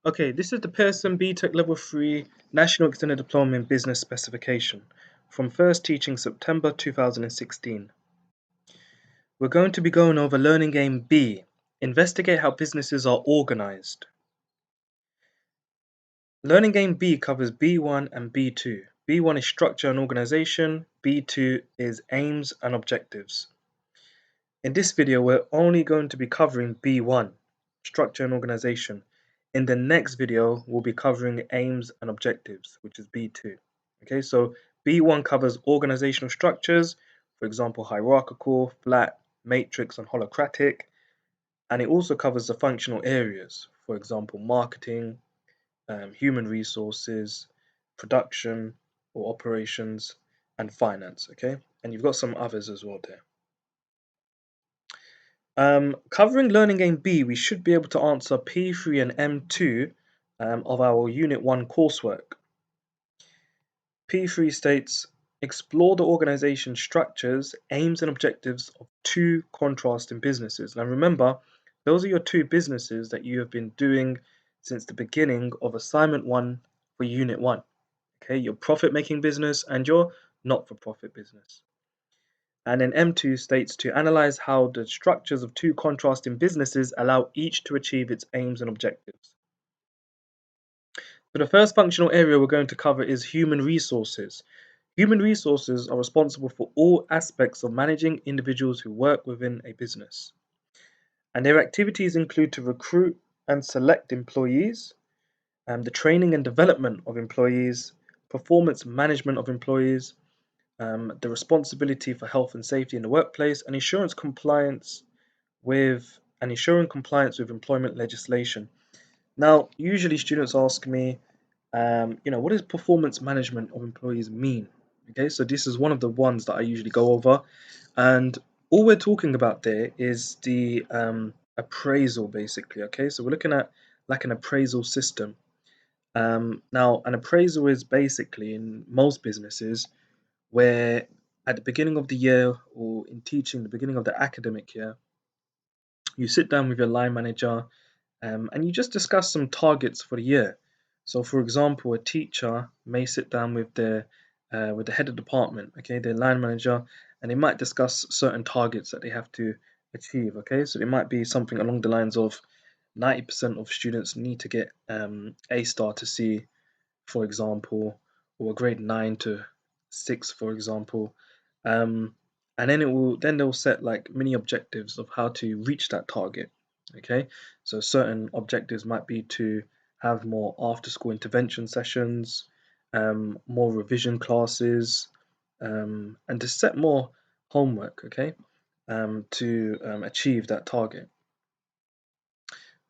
Okay, this is the Pearson BTEC Level 3 National Extended Diploma in Business Specification from first teaching September 2016. We're going to be going over Learning Game B, Investigate how businesses are organized. Learning Game B covers B1 and B2. B1 is structure and organization, B2 is aims and objectives. In this video, we're only going to be covering B1, structure and organization. In the next video, we'll be covering aims and objectives, which is B2. Okay, so B1 covers organizational structures, for example, hierarchical, flat, matrix, and holocratic. And it also covers the functional areas, for example, marketing, human resources, production or operations, and finance. Okay, and you've got some others as well there. Covering Learning Game B, we should be able to answer P3 and M2 of our Unit 1 coursework. P3 states, explore the organization structures, aims and objectives of two contrasting businesses. Now remember, those are your two businesses that you have been doing since the beginning of Assignment 1 for Unit 1. Okay, your profit-making business and your not-for-profit business. And then M2 states to analyze how the structures of two contrasting businesses allow each to achieve its aims and objectives. So the first functional area we're going to cover is human resources. Human resources are responsible for all aspects of managing individuals who work within a business. And their activities include to recruit and select employees, the training and development of employees, performance management of employees, the responsibility for health and safety in the workplace, and ensuring compliance with employment legislation. Now, usually students ask me, what does performance management of employees mean? Okay, so this is one of the ones that I usually go over, and all we're talking about there is the appraisal, basically. Okay, so we're looking at like an appraisal system. Now, an appraisal is basically in most businesses where at the beginning of the year or in teaching, the beginning of the academic year, you sit down with your line manager and you just discuss some targets for the year. So, for example, a teacher may sit down with the head of department, okay, their line manager, and they might discuss certain targets that they have to achieve. Okay, so it might be something along the lines of 90% of students need to get A star to C, for example, or a grade 9 to 6, for example. And then they'll set like mini objectives of how to reach that target. Okay, so certain objectives might be to have more after school intervention sessions, more revision classes, and to set more homework, okay, to achieve that target.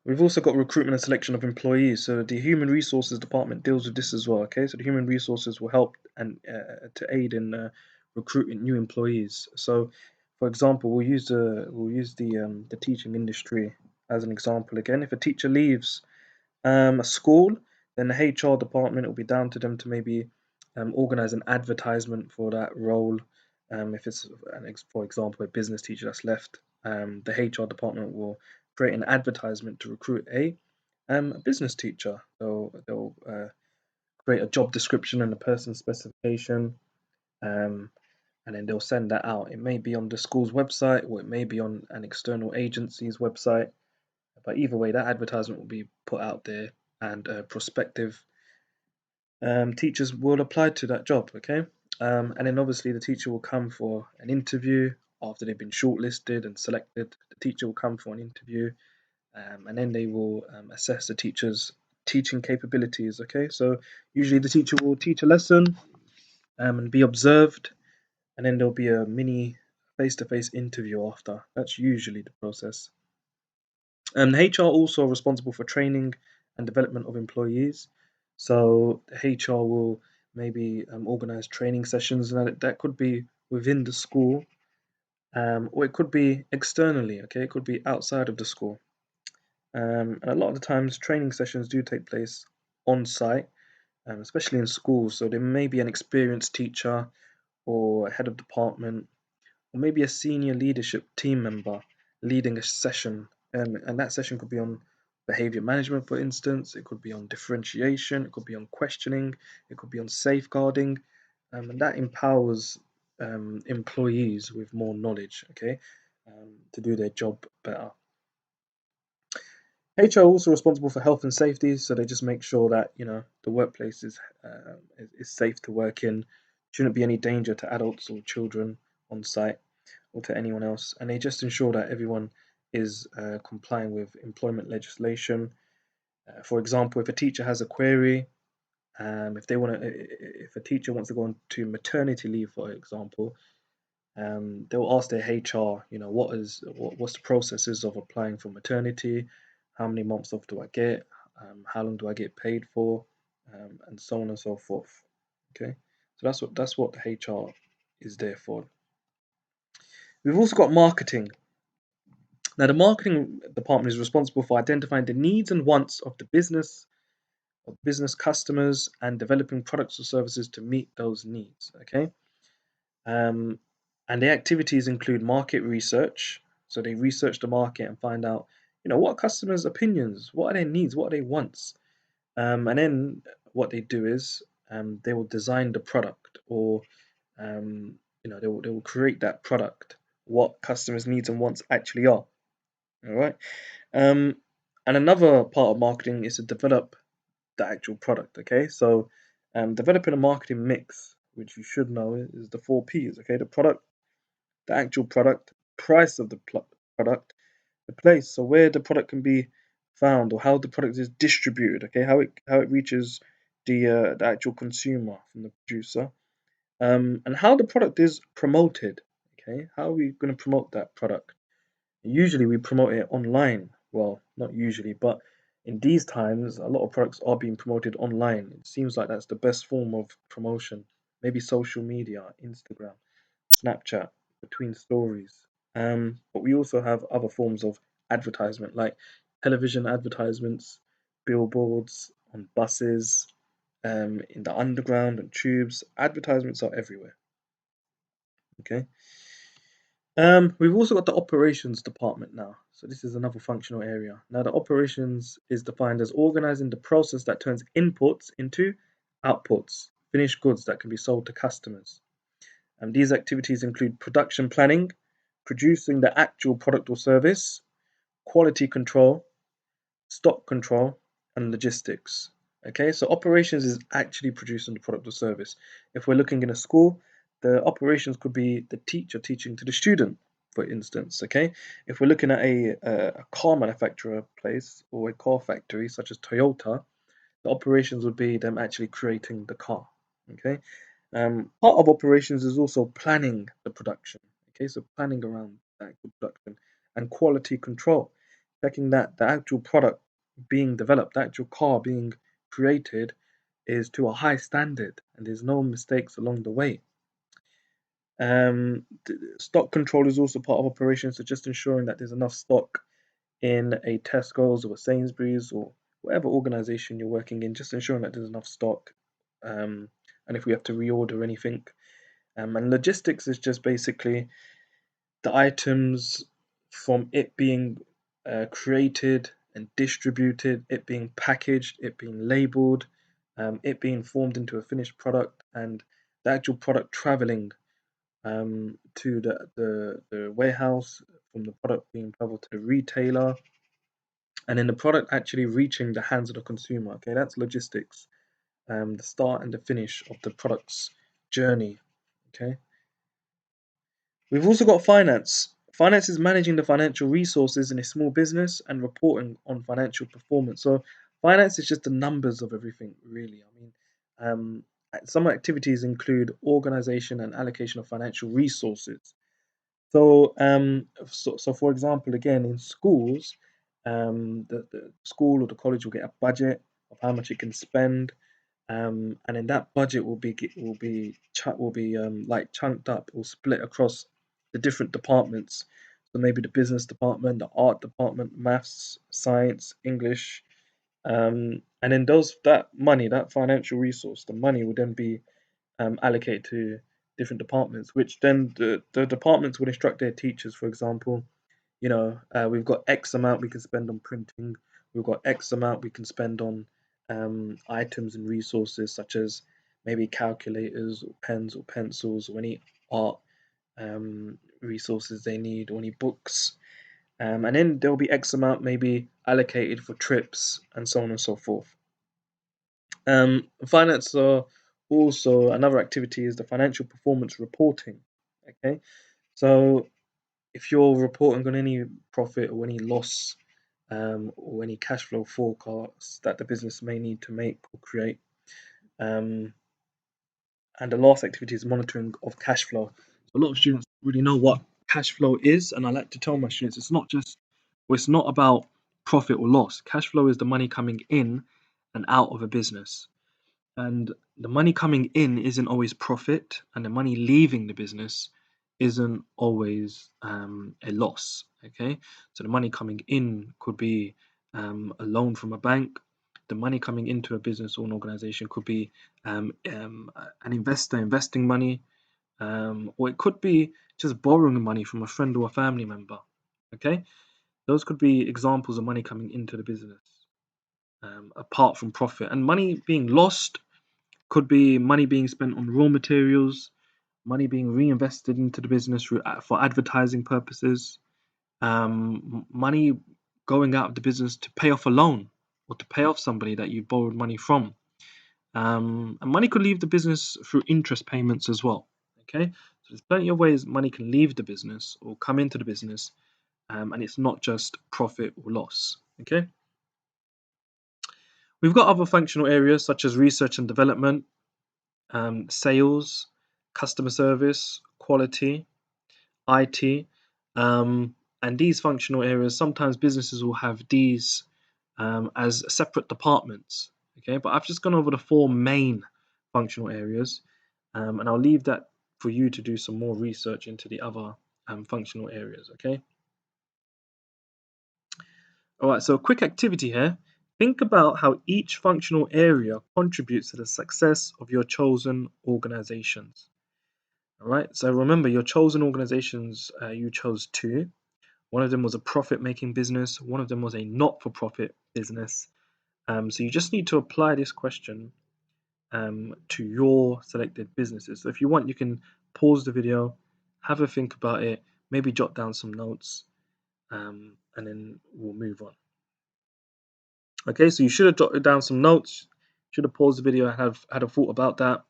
We've also got recruitment and selection of employees. So the human resources department deals with this as well. Okay, so the human resources will help and to aid in recruiting new employees. So, for example, we'll use the teaching industry as an example again. If a teacher leaves a school, then the HR department, it will be down to them to maybe organize an advertisement for that role. If it's, for example, a business teacher that's left, the HR department will create an advertisement to recruit a business teacher. They'll create a job description and a person specification, um, and then they'll send that out. It may be on the school's website or it may be on an external agency's website. But either way, that advertisement will be put out there, and prospective teachers will apply to that job. Okay, and then obviously the teacher will come for an interview after they've been shortlisted and selected. The teacher will come for an interview, and then they will assess the teacher's teaching capabilities. Okay, so usually the teacher will teach a lesson and be observed, and then there'll be a mini face-to-face interview after. That's usually the process. The HR also are responsible for training and development of employees. So the HR will maybe organize training sessions, and that could be within the school, or it could be externally. Okay, it could be outside of the school. And a lot of the times, training sessions do take place on site, especially in schools. So there may be an experienced teacher or a head of department, or maybe a senior leadership team member leading a session, and that session could be on behavior management, for instance. It could be on differentiation. It could be on questioning. It could be on safeguarding, and that empowers employees with more knowledge, okay, to do their job better. HR are also responsible for health and safety, so they just make sure that the workplace is safe to work in. Shouldn't be any danger to adults or children on site or to anyone else, and they just ensure that everyone is complying with employment legislation. For example, if a teacher has a query, if a teacher wants to go on to maternity leave, for example, they'll ask their HR, what's the processes of applying for maternity, how many months off do I get, how long do I get paid for, and so on and so forth. Okay, so that's what the HR is there for. We've also got marketing. Now, the marketing department is responsible for identifying the needs and wants of business customers and developing products or services to meet those needs. Okay, Um, and the activities include market research. So they research the market and find out, what are customers' opinions, what are their needs, what are their wants. And then what they do is they will design the product, or they will create that product, what customers' needs and wants actually are. All right. Um, and another part of marketing is to develop the actual product. Okay, so developing a marketing mix, which you should know, is the four P's. Okay, the product, the actual product, price of the product, the place, so where the product can be found, or how the product is distributed. Okay, how it reaches the actual consumer from the producer, and how the product is promoted. Okay, how are we going to promote that product? Usually we promote it online. Well, not usually, but in these times, a lot of products are being promoted online. It seems like that's the best form of promotion. Maybe social media, Instagram, Snapchat, between stories. But we also have other forms of advertisement, like television advertisements, billboards, on buses, in the underground and tubes. Advertisements are everywhere. Okay. We've also got the operations department now. So this is another functional area. Now the operations is defined as organizing the process that turns inputs into outputs, finished goods that can be sold to customers. And these activities include production planning, producing the actual product or service, quality control, stock control, and logistics. Okay, so operations is actually producing the product or service. If we're looking in a school, the operations could be the teacher teaching to the student, for instance. Okay, if we're looking at a car manufacturer place or a car factory such as Toyota, the operations would be them actually creating the car. Okay, part of operations is also planning the production. Okay, so planning around the actual production and quality control, checking that the actual product being developed, the actual car being created, is to a high standard and there's no mistakes along the way. Stock control is also part of operations, so just ensuring that there's enough stock in a Tesco's or a Sainsbury's or whatever organization you're working in, just ensuring that there's enough stock. And if we have to reorder anything. And logistics is just basically the items from it being created and distributed, it being packaged, it being labeled, it being formed into a finished product, and the actual product traveling to the warehouse, from the product being traveled to the retailer, and then the product actually reaching the hands of the consumer. Okay, that's logistics, the start and the finish of the product's journey. Okay. We've also got finance. Finance is managing the financial resources in a small business and reporting on financial performance. So finance is just the numbers of everything, really. I mean, some activities include organization and allocation of financial resources. So for example, again, in schools, the school or the college will get a budget of how much it can spend, and then that budget will be like chunked up or split across the different departments. So maybe the business department, the art department, maths, science, English, and then that money, that financial resource, the money will then be allocated to different departments, which then the departments would instruct their teachers, for example, we've got X amount we can spend on printing, We've got X amount we can spend on items and resources such as maybe calculators or pens or pencils or any art resources they need or any books. And then there'll be X amount maybe allocated for trips and so on and so forth. Finance are also another activity is the financial performance reporting. Okay, so if you're reporting on any profit or any loss or any cash flow forecasts that the business may need to make or create, um, and the last activity is monitoring of cash flow. So a lot of students really know what cash flow is, and I like to tell my students it's not about profit or loss. Cash flow is the money coming in and out of a business. And the money coming in isn't always profit, and the money leaving the business isn't always a loss. Okay, so the money coming in could be a loan from a bank. The money coming into a business or an organization could be an investor investing money, or it could be just borrowing money from a friend or a family member. Okay, those could be examples of money coming into the business, apart from profit. And money being lost could be money being spent on raw materials, money being reinvested into the business for advertising purposes, money going out of the business to pay off a loan or to pay off somebody that you borrowed money from. And money could leave the business through interest payments as well. Okay, so there's plenty of ways money can leave the business or come into the business, and it's not just profit or loss. Okay, we've got other functional areas such as research and development, sales, customer service, quality, IT, and these functional areas. Sometimes businesses will have these as separate departments. Okay, but I've just gone over the four main functional areas, and I'll leave that for you to do some more research into the other functional areas. Okay. All right. So a quick activity here. Think about how each functional area contributes to the success of your chosen organizations. All right. So remember, your chosen organizations, you chose two. One of them was a profit-making business. One of them was a not-for-profit business. So you just need to apply this question to your selected businesses. So if you want, you can pause the video, have a think about it, maybe jot down some notes, and then we'll move on. Okay, so you should have jotted down some notes, should have paused the video and have had a thought about that.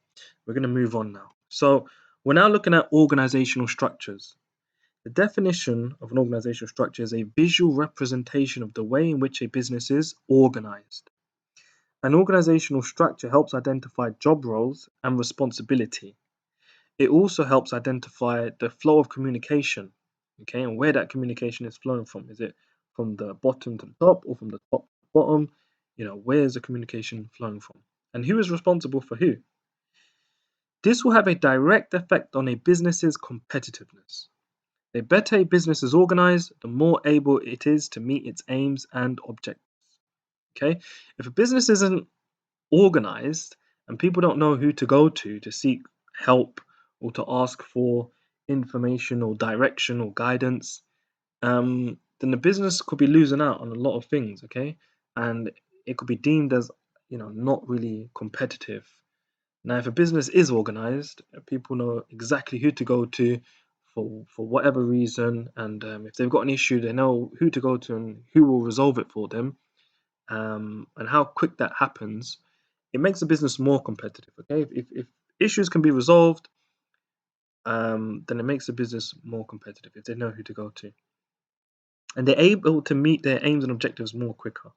We're going to move on now. So we're now looking at organizational structures. The definition of an organizational structure is a visual representation of the way in which a business is organized. An organizational structure helps identify job roles and responsibility. It also helps identify the flow of communication, okay, and where that communication is flowing from. Is it from the bottom to the top or from the top to the bottom? Where is the communication flowing from? And who is responsible for who? This will have a direct effect on a business's competitiveness. The better a business is organized, the more able it is to meet its aims and objectives. Okay? If a business isn't organized and people don't know who to go to seek help or to ask for information or direction or guidance, then the business could be losing out on a lot of things, okay? And it could be deemed as, not really competitive. Now, if a business is organized, people know exactly who to go to for whatever reason, and if they've got an issue, they know who to go to and who will resolve it for them, and how quick that happens. It makes the business more competitive. Okay, if issues can be resolved, then it makes the business more competitive if they know who to go to, and they're able to meet their aims and objectives more quicker.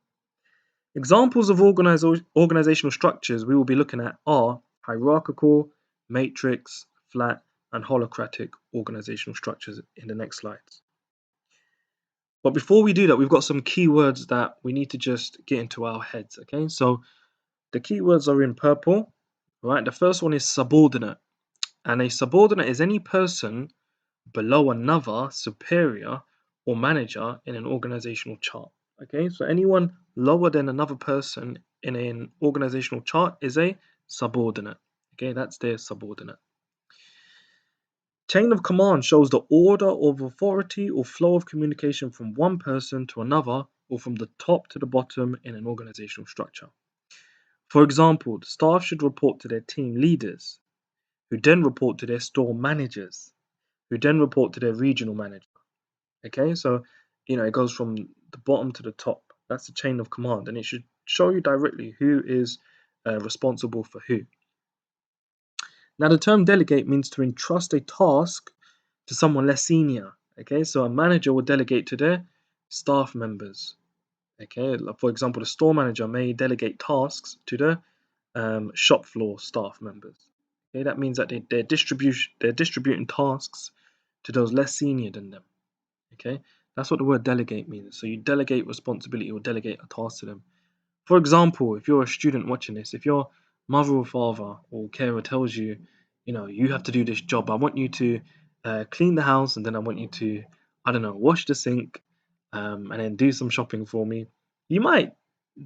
Examples of organizational structures we will be looking at are hierarchical, matrix, flat, and holocratic organizational structures in the next slides. But before we do that, we've got some keywords that we need to just get into our heads. Okay, so the keywords are in purple. Right, the first one is subordinate, and a subordinate is any person below another superior or manager in an organizational chart. Okay, so anyone lower than another person in an organizational chart is a subordinate. Okay, that's their subordinate. Chain of command shows the order of authority or flow of communication from one person to another or from the top to the bottom in an organizational structure. For example, the staff should report to their team leaders, who then report to their store managers, who then report to their regional manager. Okay, so it goes from the bottom to the top. That's the chain of command, and it should show you directly who is responsible for who. Now, the term delegate means to entrust a task to someone less senior. Okay, so a manager will delegate to their staff members. Okay, for example, the store manager may delegate tasks to the shop floor staff members. Okay, that means that they're distributing tasks to those less senior than them. Okay, that's what the word delegate means. So you delegate responsibility or delegate a task to them. For example, if you're a student watching this, if your mother or father or carer tells you, you have to do this job, I want you to clean the house, and then I want you to, I don't know, wash the sink, and then do some shopping for me. You might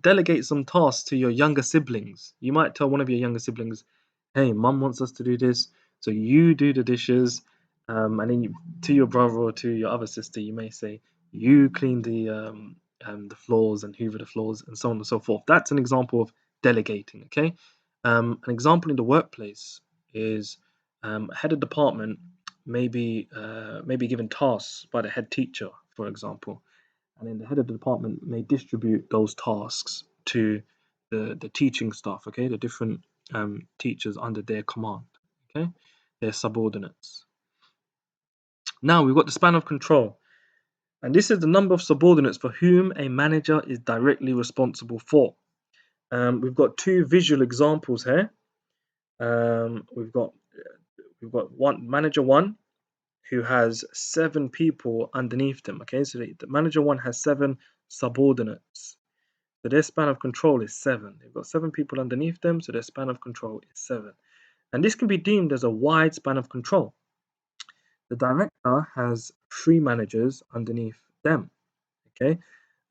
delegate some tasks to your younger siblings. You might tell one of your younger siblings, hey, mum wants us to do this, so you do the dishes, and then to your brother or to your other sister, you may say, you clean the floors and hoover the floors and so on and so forth. That's an example of delegating. Okay, an example in the workplace is head of department may be given tasks by the head teacher, for example, and then the head of the department may distribute those tasks to the teaching staff. Okay, the different teachers under their command. Okay, their subordinates. Now we've got the span of control. And this is the number of subordinates for whom a manager is directly responsible for. We've got two visual examples here. We've got one manager one who has 7 people underneath them. Okay, so the manager one has 7 subordinates. So their span of control is 7. They've got 7 people underneath them, so their span of control is 7. And this can be deemed as a wide span of control. The director has 3 managers underneath them. Okay,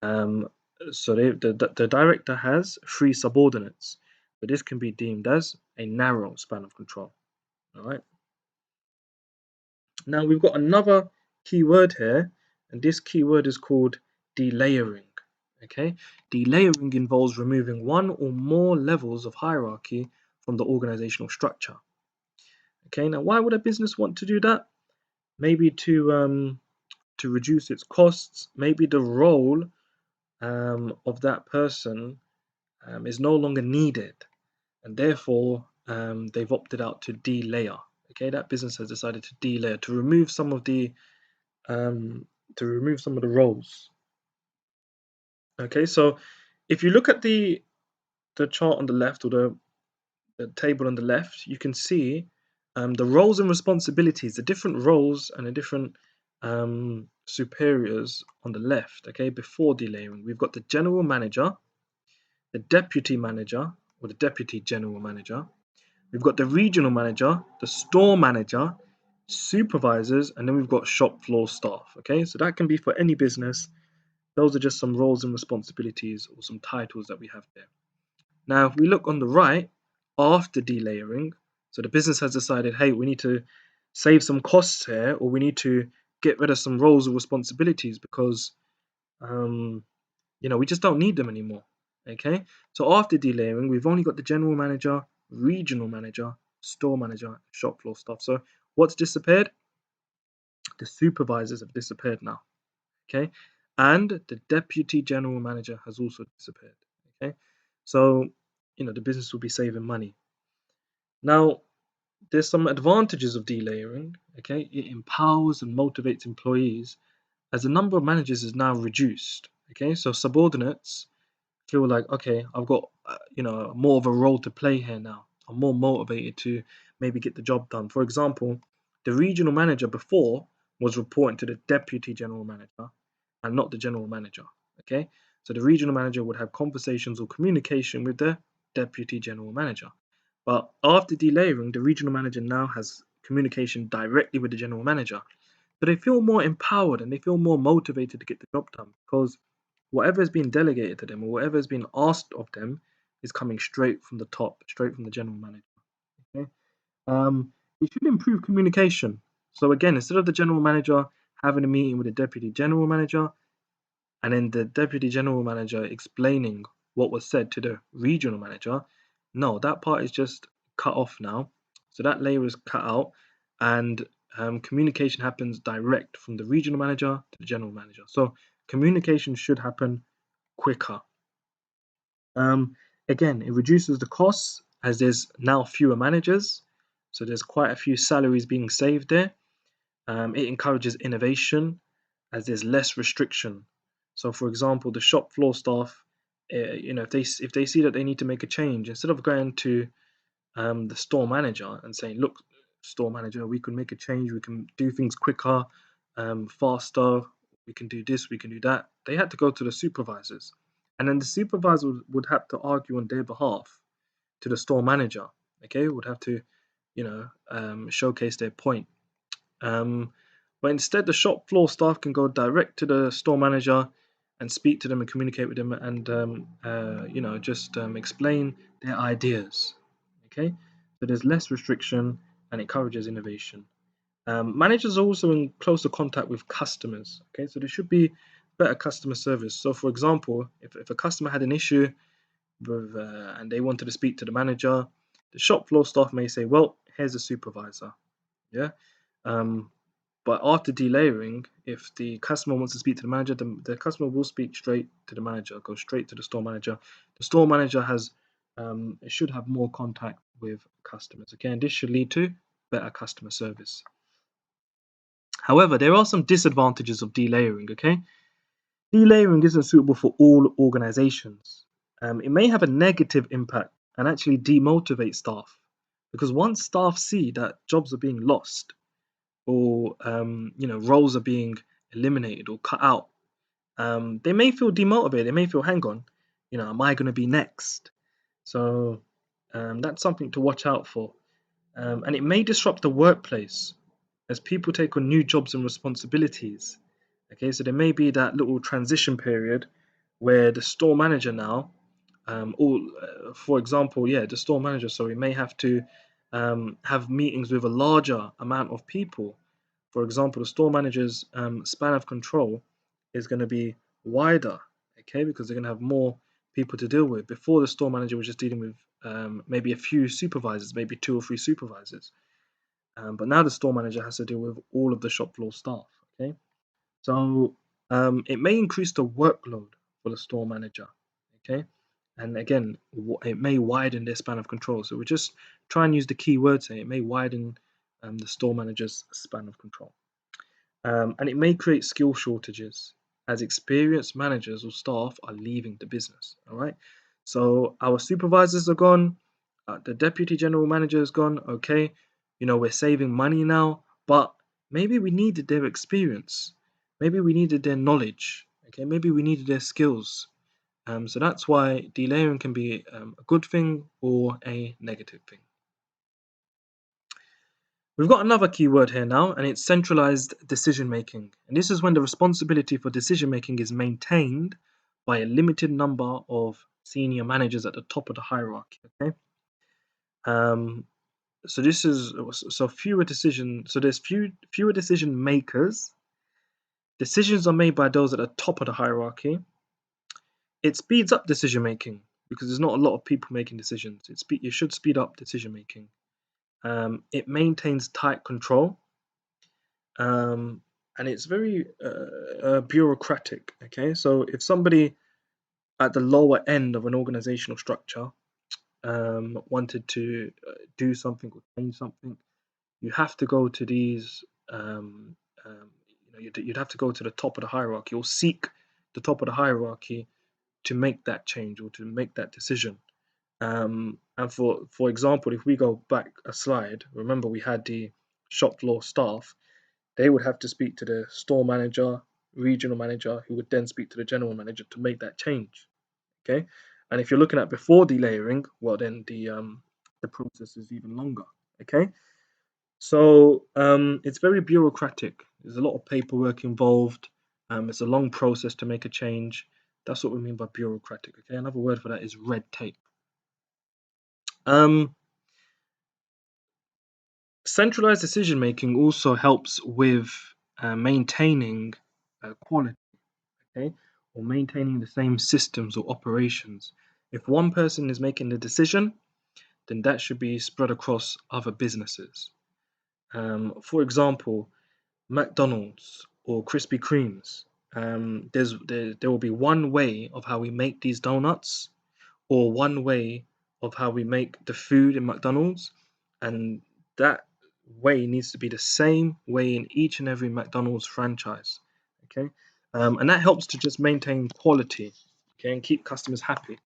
so the director has 3 subordinates, but this can be deemed as a narrow span of control. All right. Now we've got another keyword here, and this keyword is called delayering. Okay, delayering involves removing one or more levels of hierarchy from the organizational structure. Okay, now why would a business want to do that? Maybe to reduce its costs. Maybe the role of that person is no longer needed, and therefore they've opted out to delayer. Okay, that business has decided to delayer, to remove some of the roles. Okay, so if you look at the chart on the left, or the table on the left, you can see the roles and responsibilities, the different roles and the different superiors on the left. Okay, before delayering, we've got the general manager, the deputy manager, or the deputy general manager. We've got the regional manager, the store manager, supervisors, and then we've got shop floor staff. Okay, so that can be for any business. Those are just some roles and responsibilities or some titles that we have there. Now, if we look on the right, after delayering, so the business has decided, hey, we need to save some costs here, or we need to get rid of some roles or responsibilities because we just don't need them anymore. Okay, so after delayering, we've only got the general manager, regional manager, store manager, shop floor staff. So what's disappeared? The supervisors have disappeared now. Okay, and the deputy general manager has also disappeared. Okay, so the business will be saving money. Now, there's some advantages of delayering. Okay, it empowers and motivates employees as the number of managers is now reduced. Okay, so subordinates feel like, okay, I've got more of a role to play here now. I'm more motivated to maybe get the job done. For example, the regional manager before was reporting to the deputy general manager and not the general manager. Okay, so the regional manager would have conversations or communication with the deputy general manager. But after delayering, the regional manager now has communication directly with the general manager. So they feel more empowered and they feel more motivated to get the job done because whatever has been delegated to them or whatever has been asked of them is coming straight from the top, straight from the general manager. Okay, it should improve communication. So again, instead of the general manager having a meeting with the deputy general manager, and then the deputy general manager explaining what was said to the regional manager. No, that part is just cut off now. So that layer is cut out, and communication happens direct from the regional manager to the general manager. So communication should happen quicker. Um, Again, it reduces the costs as there's now fewer managers. So there's quite a few salaries being saved there. It encourages innovation as there's less restriction. So, for example, the shop floor staff, if they see that they need to make a change, instead of going to the store manager and saying, "Look, store manager, we can make a change. We can do things quicker, faster. We can do this. We can do that." They had to go to the supervisors, and then the supervisor would have to argue on their behalf to the store manager. Okay, would have to, showcase their point. Um, but instead, the shop floor staff can go direct to the store manager and speak to them and communicate with them and just explain their ideas. Okay, so there's less restriction and encourages innovation. Managers are also in closer contact with customers. Okay, so there should be better customer service. So, for example, if a customer had an issue with and they wanted to speak to the manager, the shop floor staff may say, "Well, here's a supervisor." Yeah. Um, but after delayering, if the customer wants to speak to the manager, the customer will speak straight to the manager, go straight to the store manager. The store manager it should have more contact with customers. Again, this should lead to better customer service. However, there are some disadvantages of delayering. Okay, delayering isn't suitable for all organizations. It may have a negative impact and actually demotivate staff because once staff see that jobs are being lost, or roles are being eliminated or cut out, they may feel demotivated. They may feel, hang on, am I going to be next? So that's something to watch out for, and it may disrupt the workplace as people take on new jobs and responsibilities. Okay, so there may be that little transition period where the store manager now, for example, the store manager, sorry, may have to have meetings with a larger amount of people. For example, the store manager's span of control is going to be wider, okay, because they're going to have more people to deal with. Before, the store manager was just dealing with maybe a few supervisors, maybe 2 or 3 supervisors. But now the store manager has to deal with all of the shop floor staff, okay? So it may increase the workload for the store manager, okay? And again, it may widen their span of control. So we just try and use the key words here. It may widen the store manager's span of control. And it may create skill shortages as experienced managers or staff are leaving the business. All right. So our supervisors are gone. The deputy general manager is gone. Okay. We're saving money now, but maybe we needed their experience. Maybe we needed their knowledge. Okay. Maybe we needed their skills. So that's why delayering can be a good thing or a negative thing. We've got another keyword here now, and it's centralized decision making. And this is when the responsibility for decision making is maintained by a limited number of senior managers at the top of the hierarchy. Okay. Um, so this is fewer decision. So there's fewer decision makers. Decisions are made by those at the top of the hierarchy. It speeds up decision making because there's not a lot of people making decisions. It should speed up decision making. It maintains tight control. And it's very bureaucratic. Okay, so if somebody at the lower end of an organizational structure wanted to do something or change something, you have to go to these. You'd have to go to the top of the hierarchy or seek the top of the hierarchy to make that change or to make that decision. And for example, if we go back a slide, remember we had the shop floor staff. They would have to speak to the store manager, regional manager, who would then speak to the general manager to make that change. Okay, and if you're looking at before delayering, well, then the process is even longer. Okay, so it's very bureaucratic. There's a lot of paperwork involved. It's a long process to make a change. That's what we mean by bureaucratic. Okay, another word for that is red tape. Centralized decision making also helps with maintaining quality. Okay, or maintaining the same systems or operations. If one person is making the decision, then that should be spread across other businesses. For example, McDonald's or Krispy Kremes. There will be one way of how we make these donuts, or one way of how we make the food in McDonald's, and that way needs to be the same way in each and every McDonald's franchise. Okay, and that helps to just maintain quality, okay, and keep customers happy.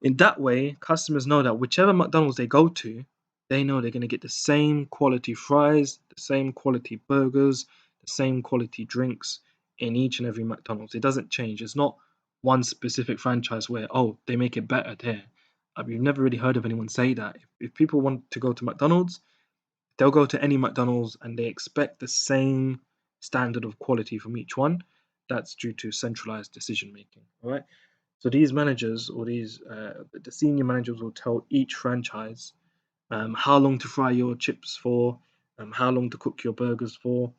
In that way, customers know that whichever McDonald's they go to, they know they're going to get the same quality fries, the same quality burgers, the same quality drinks in each and every McDonald's. It doesn't change. It's not one specific franchise where, oh, they make it better there. We've never really heard of anyone say that. If people want to go to McDonald's, they'll go to any McDonald's and they expect the same standard of quality from each one. That's due to centralized decision making. All right. So these managers or the senior managers will tell each franchise how long to fry your chips for, how long to cook your burgers for,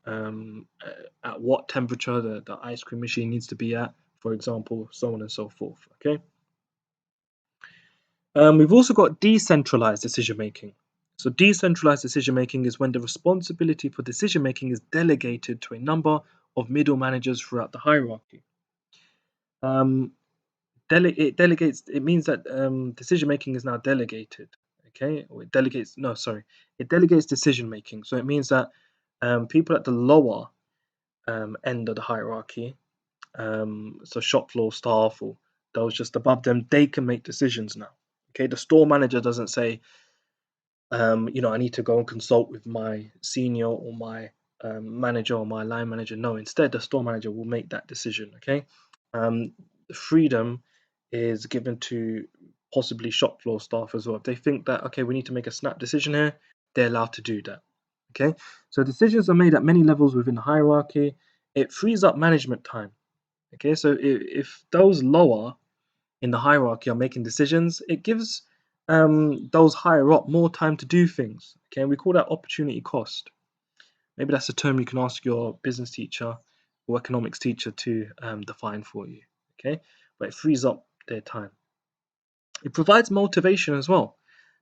at what temperature the ice cream machine needs to be at, for example, so on and so forth. Okay. We've also got decentralized decision making. So decentralized decision making is when the responsibility for decision making is delegated to a number of middle managers throughout the hierarchy. Um, it delegates. It means that decision making is now delegated. Okay, or it delegates. No, sorry, it delegates decision making. So it means that people at the lower end of the hierarchy, so shop floor staff or those just above them, they can make decisions now. Okay, the store manager doesn't say, I need to go and consult with my senior or my manager or my line manager. No, instead, the store manager will make that decision. Okay, the freedom is given to possibly shop floor staff as well. If they think that, okay, we need to make a snap decision here, they're allowed to do that. Okay, so decisions are made at many levels within the hierarchy. It frees up management time. Okay, so if those lower in the hierarchy are making decisions, it gives those higher up more time to do things. Okay, and we call that opportunity cost. Maybe that's a term you can ask your business teacher or economics teacher to define for you. Okay, but it frees up their time. It provides motivation as well.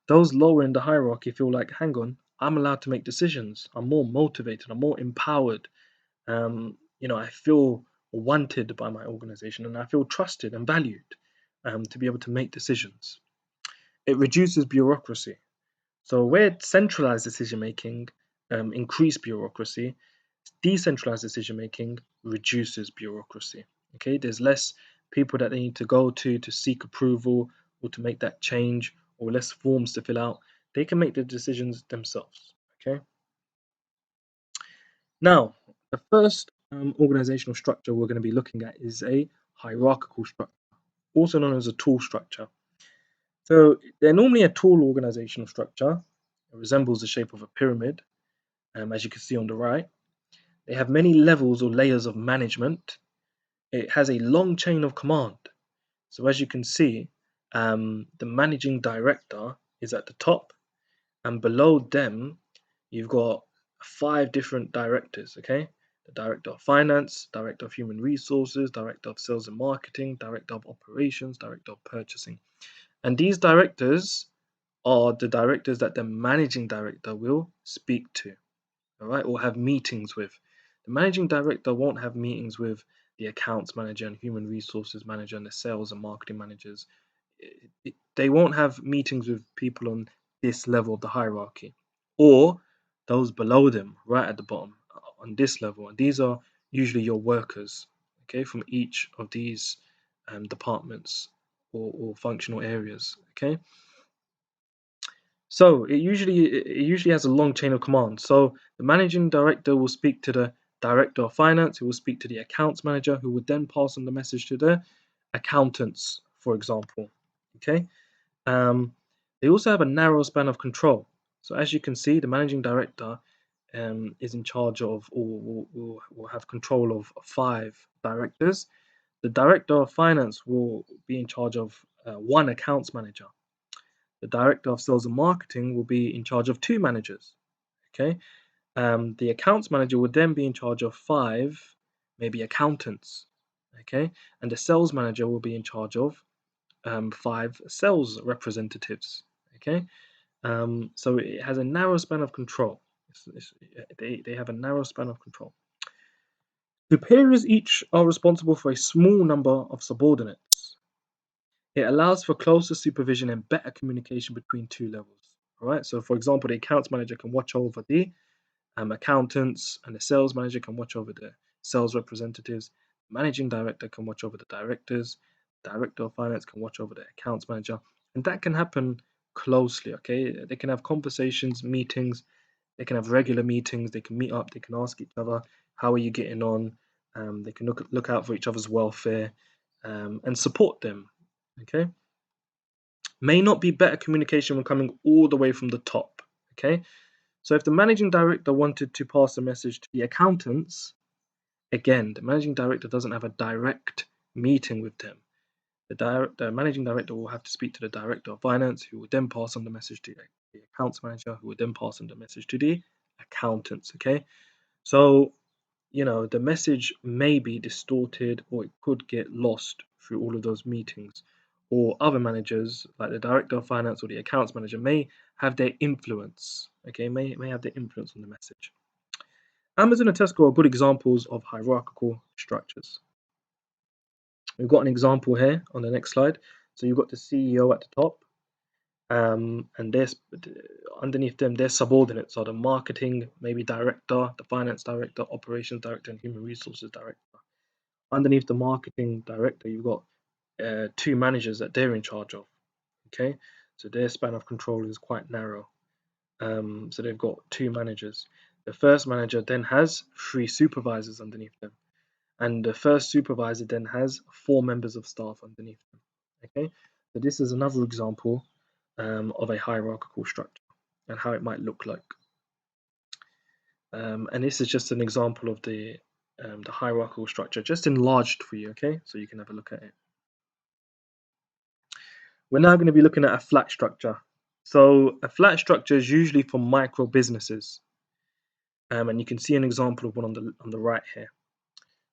Those lower in the hierarchy feel like, hang on, I'm allowed to make decisions. I'm more motivated. I'm more empowered. I feel wanted by my organization and I feel trusted and valued to be able to make decisions. It reduces bureaucracy. So where centralized decision making increase bureaucracy, decentralized decision making reduces bureaucracy. Okay, there's less people that they need to go to seek approval or to make that change, or less forms to fill out. They can make the decisions themselves. Okay. Now, the first organizational structure we're going to be looking at is a hierarchical structure, also known as a tool structure. So they're normally a tool organizational structure. It resembles the shape of a pyramid, as you can see on the right. They have many levels or layers of management. It has a long chain of command. So as you can see, the managing director is at the top, and below them, you've got 5 different directors. Okay, the director of finance, director of human resources, director of sales and marketing, director of operations, director of purchasing. And these directors are the directors that the managing director will speak to, all right, or have meetings with. The managing director won't have meetings with the accounts manager and human resources manager and the sales and marketing managers. They won't have meetings with people on this level of the hierarchy or those below them, right at the bottom, on this level. And these are usually your workers, okay, from each of these departments or functional areas, okay. So it usually has a long chain of command. So the managing director will speak to the director of finance, who will speak to the accounts manager, who would then pass on the message to the accountants, for example. Okay. Um, they also have a narrow span of control. So as you can see, the managing director is in charge of, or will have control of 5 directors. The director of finance will be in charge of 1 accounts manager. The director of sales and marketing will be in charge of 2 managers. Okay. The accounts manager would then be in charge of 5, maybe accountants. Okay, and the sales manager will be in charge of 5 sales representatives. Okay, so it has a narrow span of control. They have a narrow span of control. Superiors each are responsible for a small number of subordinates. It allows for closer supervision and better communication between two levels. All right. So, for example, the accounts manager can watch over the accountants, and the sales manager can watch over the sales representatives. Managing director can watch over the directors. Director of finance can watch over the accounts manager, and that can happen closely. Okay, they can have conversations, meetings. They can have regular meetings. They can meet up. They can ask each other, "How are you getting on?" They can look out for each other's welfare and support them. Okay, may not be better communication when coming all the way from the top. Okay, so if the managing director wanted to pass a message to the accountants, again, the managing director doesn't have a direct meeting with them. The managing director will have to speak to the director of finance, who will then pass on the message to the accounts manager, who will then pass on the message to the accountants. Okay, so the message may be distorted, or it could get lost through all of those meetings. Or other managers, like the director of finance or the accounts manager, may have their influence. Okay, may have their influence on the message. Amazon and Tesco are good examples of hierarchical structures. We've got an example here on the next slide. So you've got the CEO at the top, and there's underneath them, their subordinates are the marketing, maybe director, the finance director, operations director, and human resources director. Underneath the marketing director, you've got 2 managers that they're in charge of. Okay, so their span of control is quite narrow. So they've got 2 managers. The first manager then has 3 supervisors underneath them, and the first supervisor then has 4 members of staff underneath them. Okay, so this is another example of a hierarchical structure and how it might look like. And this is just an example of the hierarchical structure, just enlarged for you. Okay, so you can have a look at it. We're now going to be looking at a flat structure. So a flat structure is usually for micro businesses, and you can see an example of one on the right here.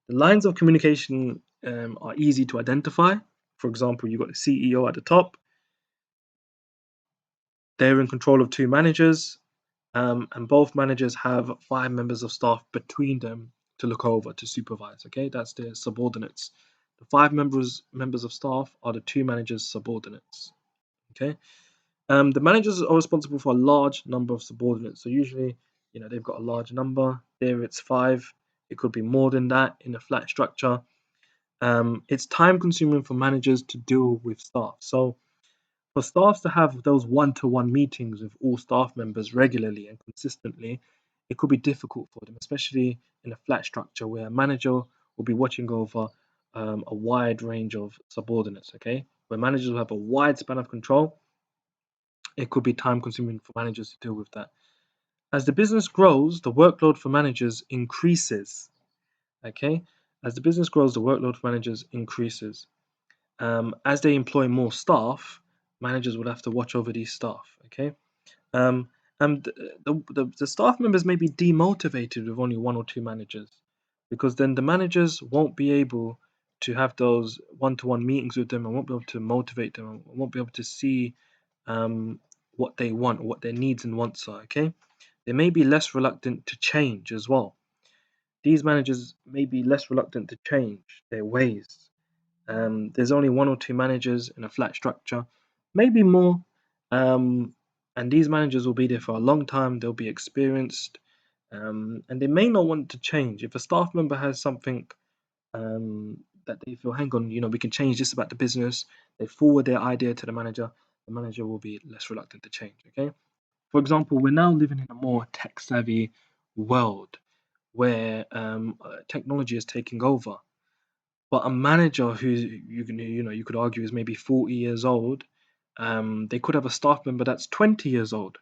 The lines of communication are easy to identify. For example, you've got the CEO at the top. They're in control of 2 managers, and both managers have 5 members of staff between them to look over, to supervise. Okay, that's their subordinates. The 5 members of staff are the 2 managers' subordinates. Okay, the managers are responsible for a large number of subordinates. So usually, they've got a large number. There, it's 5. It could be more than that in a flat structure. It's time consuming for managers to deal with staff. So for staff to have those one-to-one meetings with all staff members regularly and consistently, it could be difficult for them, especially in a flat structure where a manager will be watching over a wide range of subordinates. Okay, where managers will have a wide span of control, it could be time consuming for managers to deal with that. As the business grows, the workload for managers increases. Okay, as the business grows, the workload for managers increases. As they employ more staff, managers will have to watch over these staff. Okay, um, and the staff members may be demotivated with only 1 or 2 managers, because then the managers won't be able to have those one-to-one meetings with them, and won't be able to motivate them, and won't be able to see what they want, what their needs and wants are. Okay, they may be less reluctant to change as well. These managers may be less reluctant to change their ways. There's only 1 or 2 managers in a flat structure, maybe more. And these managers will be there for a long time. They'll be experienced, and they may not want to change. If a staff member has something that they feel, hang on, we can change this about the business, they forward their idea to the manager will be less reluctant to change. Okay. For example, we're now living in a more tech-savvy world where technology is taking over. But a manager who you could argue is maybe 40 years old, they could have a staff member that's 20 years old.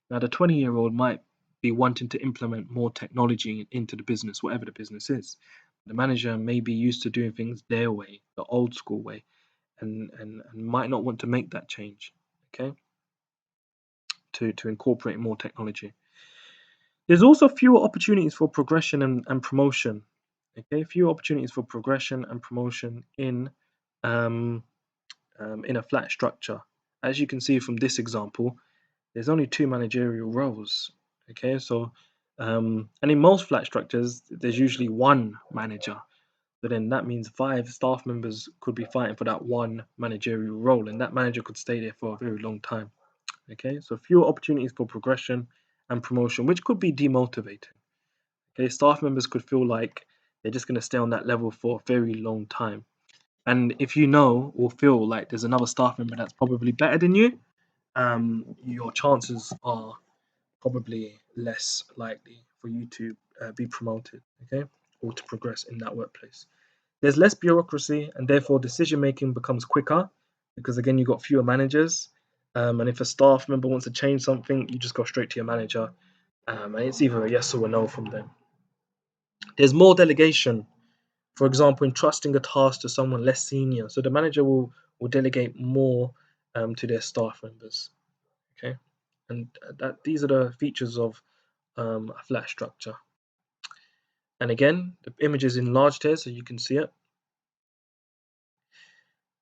Now, the 20-year-old might be wanting to implement more technology into the business, whatever the business is. The manager may be used to doing things their way, the old school way, and might not want to make that change. Okay, to incorporate more technology. There's also fewer opportunities for progression and promotion. Okay, fewer opportunities for progression and promotion um, in a flat structure. As you can see from this example, there's only two managerial roles. Okay, so and in most flat structures, there's usually one manager. So then that means five staff members could be fighting for that one managerial role, and that manager could stay there for a very long time. Okay, so fewer opportunities for progression and promotion, which could be demotivating. Okay, staff members could feel like they're just going to stay on that level for a very long time. And if you know or feel like there's another staff member that's probably better than you, your chances are probably less likely for you to be promoted, okay, or to progress in that workplace. There's less bureaucracy, and therefore decision making becomes quicker because again you've got fewer managers. And if a staff member wants to change something, you just go straight to your manager, and it's either a yes or a no from them. There's more delegation, for example, entrusting a task to someone less senior. So the manager will delegate more to their staff members. Okay, and that these are the features of a flat structure. And again, the image is enlarged here, so you can see it.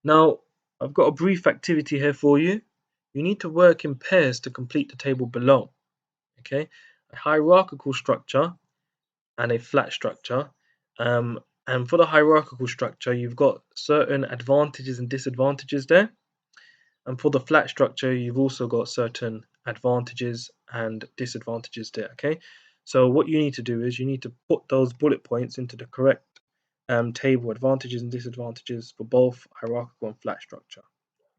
Now, I've got a brief activity here for you. You need to work in pairs to complete the table below. Okay, a hierarchical structure and a flat structure. And for the hierarchical structure, you've got certain advantages and disadvantages there. And for the flat structure, you've also got certain advantages and disadvantages there. Okay, so what you need to do is you need to put those bullet points into the correct table, advantages and disadvantages for both hierarchical and flat structure.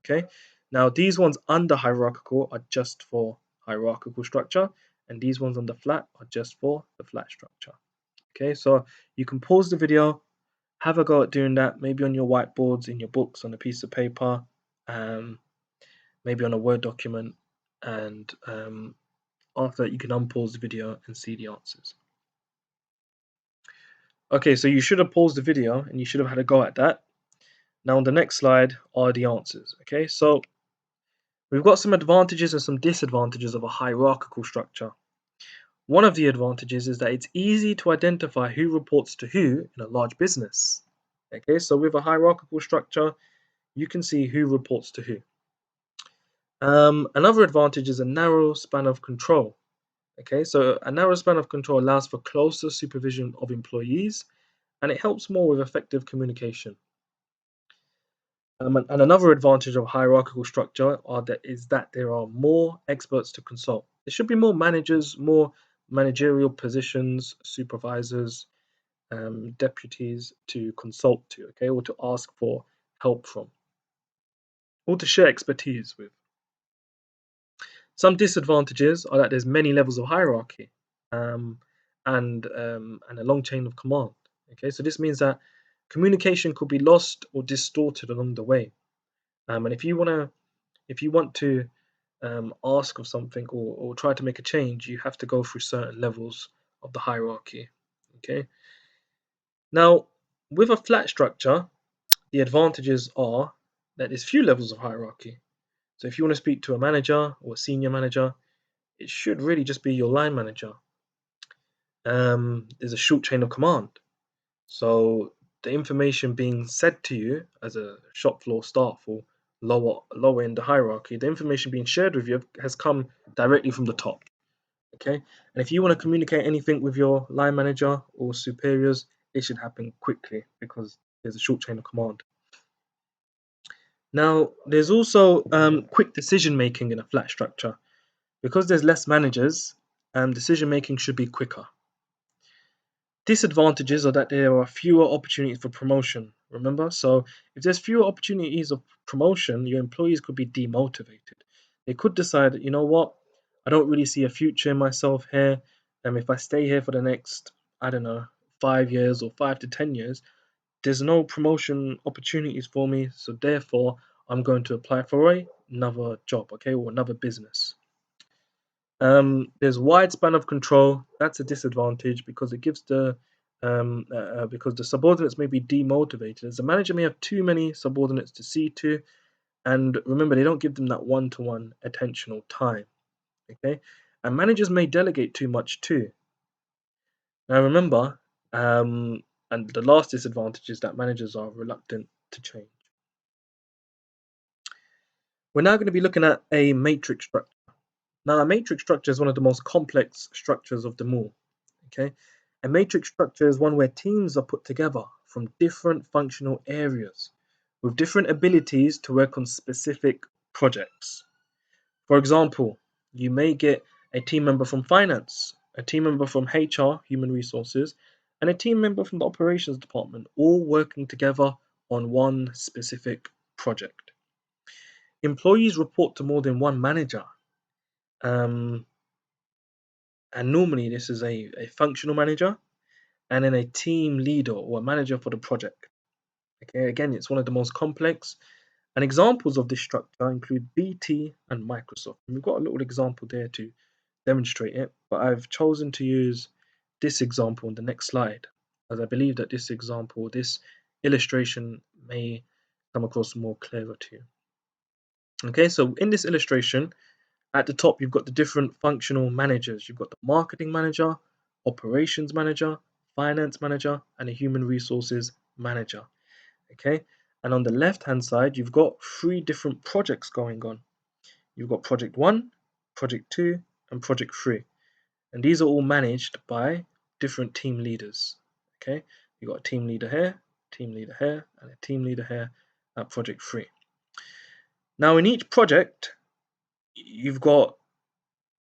Okay, now these ones under hierarchical are just for hierarchical structure, and these ones on the flat are just for the flat structure. Okay, so you can pause the video, have a go at doing that, maybe on your whiteboards, in your books, on a piece of paper, maybe on a Word document, and after that you can unpause the video and see the answers. Okay, so you should have paused the video and you should have had a go at that. Now on the next slide are the answers. Okay, so we've got some advantages and some disadvantages of a hierarchical structure. One of the advantages is that it's easy to identify who reports to who in a large business. Okay, so with a hierarchical structure, you can see who reports to who. Another advantage is a narrow span of control. Okay, so a narrow span of control allows for closer supervision of employees, and it helps more with effective communication. And another advantage of hierarchical structure is that there are more experts to consult. There should be more managers, more managerial positions, supervisors, deputies to consult to, okay, or to ask for help from, or to share expertise with. Some disadvantages are that there's many levels of hierarchy, um, and a long chain of command. Okay, so this means that communication could be lost or distorted along the way. And if you want to ask of something or try to make a change, you have to go through certain levels of the hierarchy. Okay. Now, with a flat structure, the advantages are that there's few levels of hierarchy. So if you want to speak to a manager or a senior manager, it should really just be your line manager. There's a short chain of command. So the information being said to you as a shop floor staff or lower in the hierarchy, the information being shared with you has come directly from the top. Okay, and if you want to communicate anything with your line manager or superiors, it should happen quickly because there's a short chain of command. Now, there's also quick decision making in a flat structure. Because there's less managers, decision making should be quicker. Disadvantages are that there are fewer opportunities for promotion. Remember, so if there's fewer opportunities of promotion, your employees could be demotivated. They could decide, you know what, I don't really see a future in myself here. If I stay here for the next, I don't know, 5 years or 5 to 10 years, there's no promotion opportunities for me. So therefore, I'm going to apply for another job, okay, or another business. There's wide span of control. That's a disadvantage because it gives because the subordinates may be demotivated. As a manager may have too many subordinates to see to, and remember they don't give them that one-to-one attention or time. Okay, and managers may delegate too much too. Now remember, And the last disadvantage is that managers are reluctant to change. We're now going to be looking at a matrix structure. Now, a matrix structure is one of the most complex structures of them all. Okay, a matrix structure is one where teams are put together from different functional areas with different abilities to work on specific projects. For example, you may get a team member from finance, a team member from HR, human resources, and a team member from the operations department, all working together on one specific project. Employees report to more than one manager, um, and normally this is a functional manager and then a team leader or a manager for the project. Okay, again, it's one of the most complex. And examples of this structure include BT and Microsoft. And we've got a little example there to demonstrate it, but I've chosen to use this example on the next slide, as I believe that this example, this illustration may come across more clearer to you. Okay, so in this illustration, at the top, you've got the different functional managers. You've got the marketing manager, operations manager, finance manager, and a human resources manager. Okay, and on the left hand side, you've got 3 different projects going on. You've got project 1, project 2, and project 3. And these are all managed by different team leaders. Okay, you've got a team leader here, and a team leader here at project 3. Now, in each project, you've got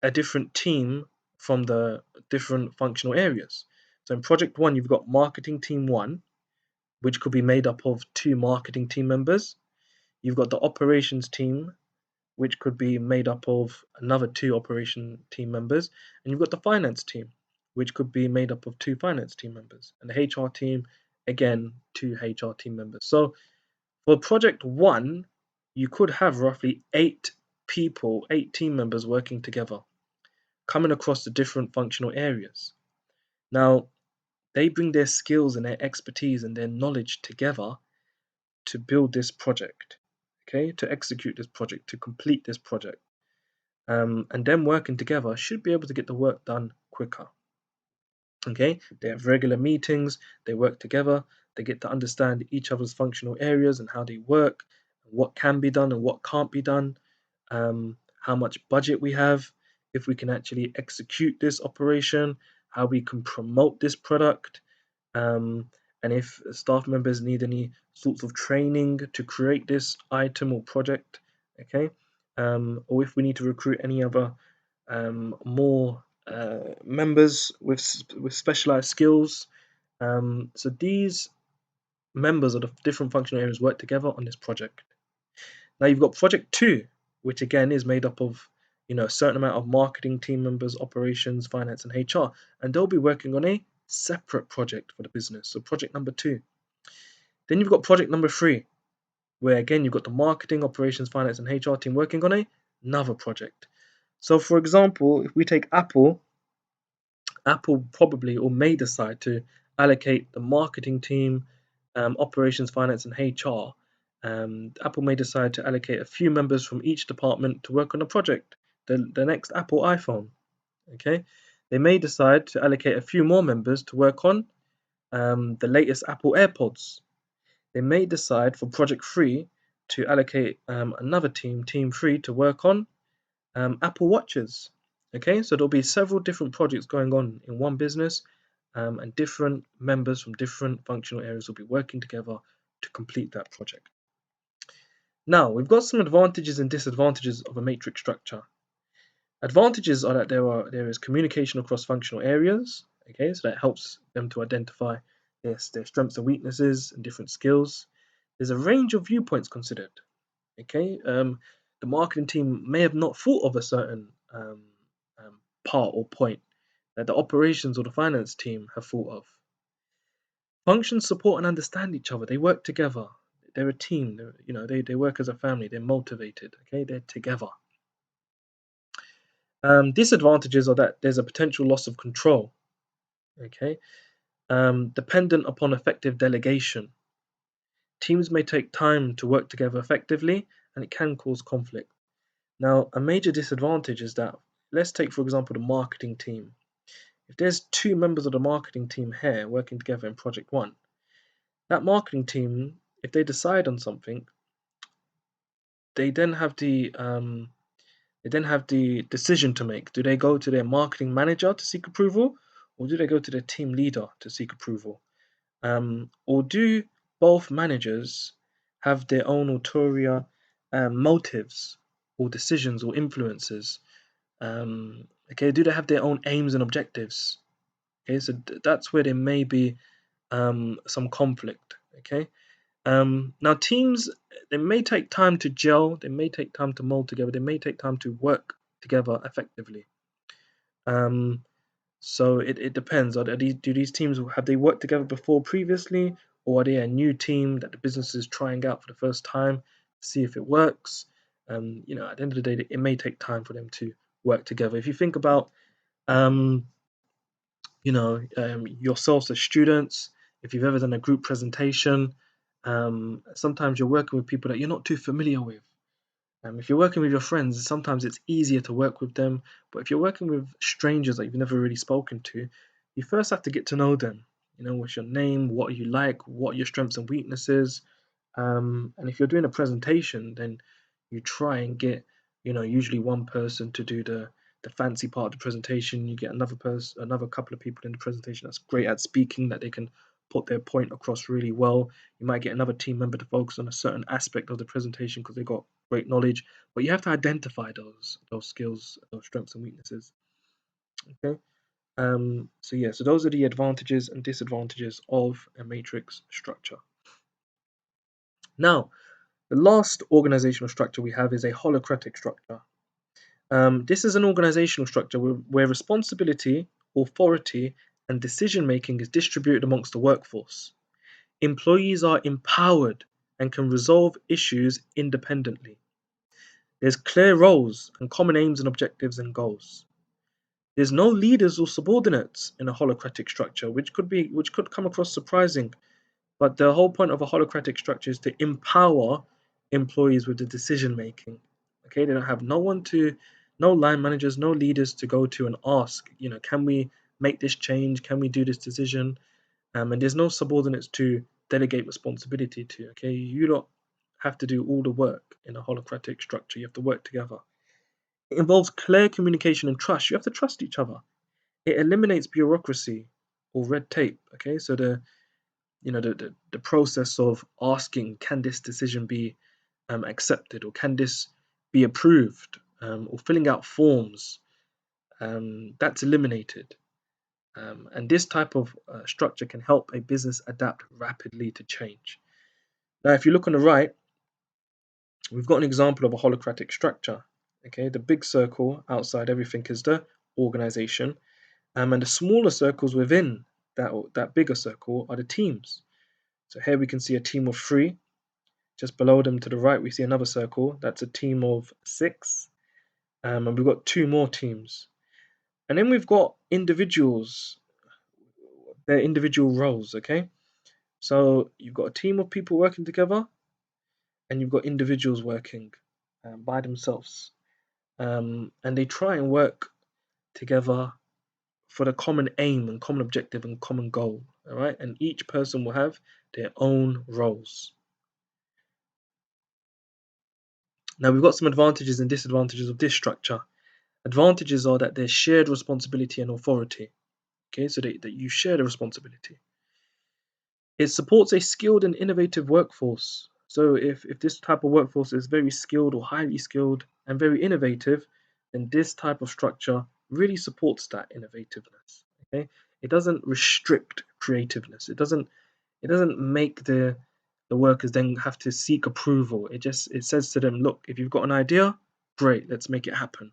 a different team from the different functional areas. So in project 1, you've got marketing team 1, which could be made up of 2 marketing team members. You've got the operations team, which could be made up of another 2 operation team members. And you've got the finance team, which could be made up of 2 finance team members. And the HR team, again, 2 HR team members. So for project 1, you could have roughly 8 people, 8 team members working together, coming across the different functional areas. Now, they bring their skills and their expertise and their knowledge together to build this project, okay, to execute this project, to complete this project. And them working together should be able to get the work done quicker. Okay, they have regular meetings, they work together, they get to understand each other's functional areas and how they work, what can be done and what can't be done, how much budget we have, if we can actually execute this operation, how we can promote this product, and if staff members need any sorts of training to create this item or project, okay, or if we need to recruit any other more members with specialized skills. So these members of the different functional areas work together on this project. Now you've got project 2, which again is made up of a certain amount of marketing team members, operations, finance, and HR, and they'll be working on a separate project for the business. So project number 2. Then you've got project number 3, where again you've got the marketing, operations, finance, and HR team working on another project. So for example, if we take Apple probably or may decide to allocate the marketing team, operations, finance, and HR. Apple may decide to allocate a few members from each department to work on a project, the next Apple iPhone. Okay, they may decide to allocate a few more members to work on the latest Apple AirPods. They may decide for project 3 to allocate another team 3, to work on Apple Watches. Okay, so there'll be several different projects going on in one business, and different members from different functional areas will be working together to complete that project. Now, we've got some advantages and disadvantages of a matrix structure. Advantages are that there is communication across functional areas. Okay, so that helps them to identify their strengths and weaknesses and different skills. There's a range of viewpoints considered. Okay, the marketing team may have not thought of a certain part or point that the operations or the finance team have thought of. Functions support and understand each other. They work together. They're a team. They work as a family. They're motivated. Okay, they're together. Disadvantages are that there's a potential loss of control. Okay, dependent upon effective delegation. Teams may take time to work together effectively, and it can cause conflict. Now, a major disadvantage is that, let's take for example the marketing team. If there's 2 members of the marketing team here working together in project 1, that marketing team, if they decide on something, they then have the decision to make. Do they go to their marketing manager to seek approval, or do they go to their team leader to seek approval? Or do both managers have their own ulterior motives or decisions or influences? Okay, do they have their own aims and objectives? Okay, so that's where there may be some conflict. Okay, now teams, they may take time to gel, they may take time to mold together, they may take time to work together effectively. So it depends. Do these teams, have they worked together before previously, or are they a new team that the business is trying out for the first time to see if it works? At the end of the day, it may take time for them to work together. If you think about um, yourselves as students, if you've ever done a group presentation, sometimes you're working with people that you're not too familiar with. If you're working with your friends, sometimes it's easier to work with them. But if you're working with strangers that you've never really spoken to, you first have to get to know them. What's your name? What are you like? What are your strengths and weaknesses? And if you're doing a presentation, then you try and get, usually one person to do the fancy part of the presentation. You get another couple of people in the presentation that's great at speaking, that they can put their point across really well. You might get another team member to focus on a certain aspect of the presentation because they've got great knowledge. But you have to identify those skills, those strengths and weaknesses. Okay. So those are the advantages and disadvantages of a matrix structure. Now, the last organizational structure we have is a holocratic structure. This is an organizational structure where responsibility, authority, and decision making is distributed amongst the workforce. Employees are empowered and can resolve issues independently. There's clear roles and common aims and objectives and goals. There's no leaders or subordinates in a holocratic structure, which could come across surprising. But the whole point of a holocratic structure is to empower employees with the decision making. Okay, they don't have no line managers, no leaders to go to and ask, can we make this change? Can we do this decision? And there's no subordinates to delegate responsibility to. Okay, you don't have to do all the work in a holocratic structure. You have to work together. It involves clear communication and trust. You have to trust each other. It eliminates bureaucracy or red tape. Okay, so the process of asking, can this decision be accepted, or can this be approved, or filling out forms, that's eliminated. And this type of structure can help a business adapt rapidly to change. Now, if you look on the right, we've got an example of a holocratic structure. Okay, the big circle outside everything is the organization, and the smaller circles within that bigger circle are the teams. So here we can see a team of 3. Just below them to the right, we see another circle. That's a team of 6. And we've got 2 more teams. And then we've got individuals, their individual roles, okay? So you've got a team of people working together, and you've got individuals working by themselves. And they try and work together for the common aim and common objective and common goal, all right? And each person will have their own roles. Now, we've got some advantages and disadvantages of this structure. Advantages are that there's shared responsibility and authority. Okay, so that you share the responsibility. It supports a skilled and innovative workforce. So if this type of workforce is very skilled or highly skilled and very innovative, then this type of structure really supports that innovativeness. Okay, it doesn't restrict creativeness. It doesn't make the workers then have to seek approval. It says to them, look, if you've got an idea, great, let's make it happen.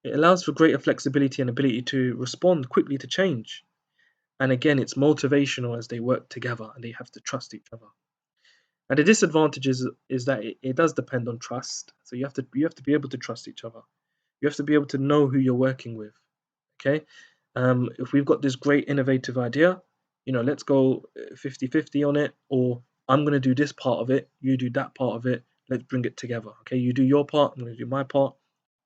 It allows for greater flexibility and ability to respond quickly to change. And again, it's motivational as they work together and they have to trust each other. And the disadvantage is that it does depend on trust. So you have to be able to trust each other. You have to be able to know who you're working with. Okay. If we've got this great innovative idea, let's go 50-50 on it, or I'm going to do this part of it, you do that part of it. Let's bring it together. Okay. You do your part, I'm going to do my part.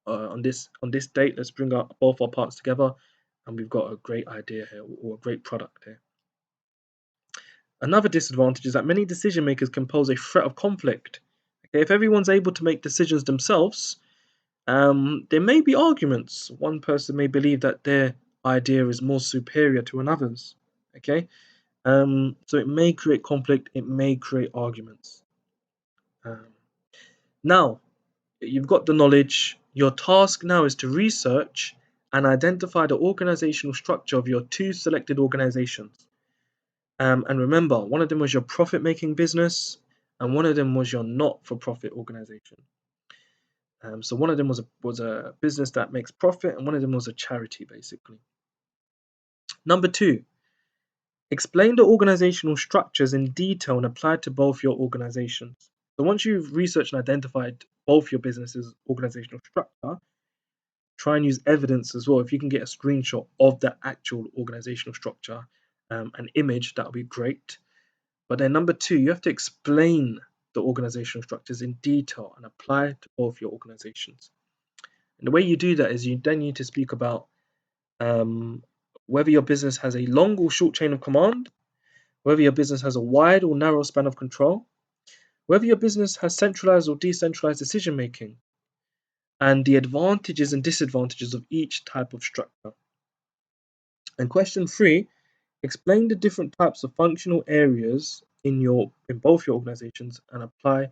On this date, let's bring both our parts together, and we've got a great idea here or a great product here. Another disadvantage is that many decision makers can pose a threat of conflict. Okay, if everyone's able to make decisions themselves, there may be arguments. One person may believe that their idea is more superior to another's. Okay, so it may create conflict. It may create arguments. Um, Now, you've got the knowledge. Your task now is to research and identify the organizational structure of your two selected organizations. And remember, one of them was your profit making business, and one of them was your not for profit organization. So one of them was a business that makes profit, and one of them was a charity, basically. Number two, explain the organizational structures in detail and apply to both your organizations. So once you've researched and identified both your businesses' organizational structure, try and use evidence as well. If you can get a screenshot of the actual organizational structure, an image, that would be great. But then number two, you have to explain the organizational structures in detail and apply to both your organizations. And the way you do that is you then need to speak about whether your business has a long or short chain of command, whether your business has a wide or narrow span of control, whether your business has centralized or decentralized decision making, and the advantages and disadvantages of each type of structure. And question three, explain the different types of functional areas in both your organizations and apply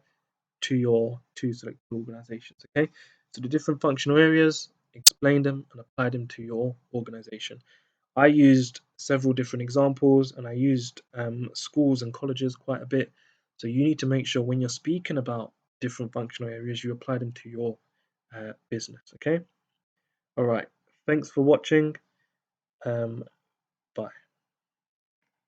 to your two selected organizations. Okay, so the different functional areas, explain them and apply them to your organization. I used several different examples, and I used schools and colleges quite a bit. So you need to make sure when you're speaking about different functional areas, you apply them to your business. Okay. All right. Thanks for watching. Bye.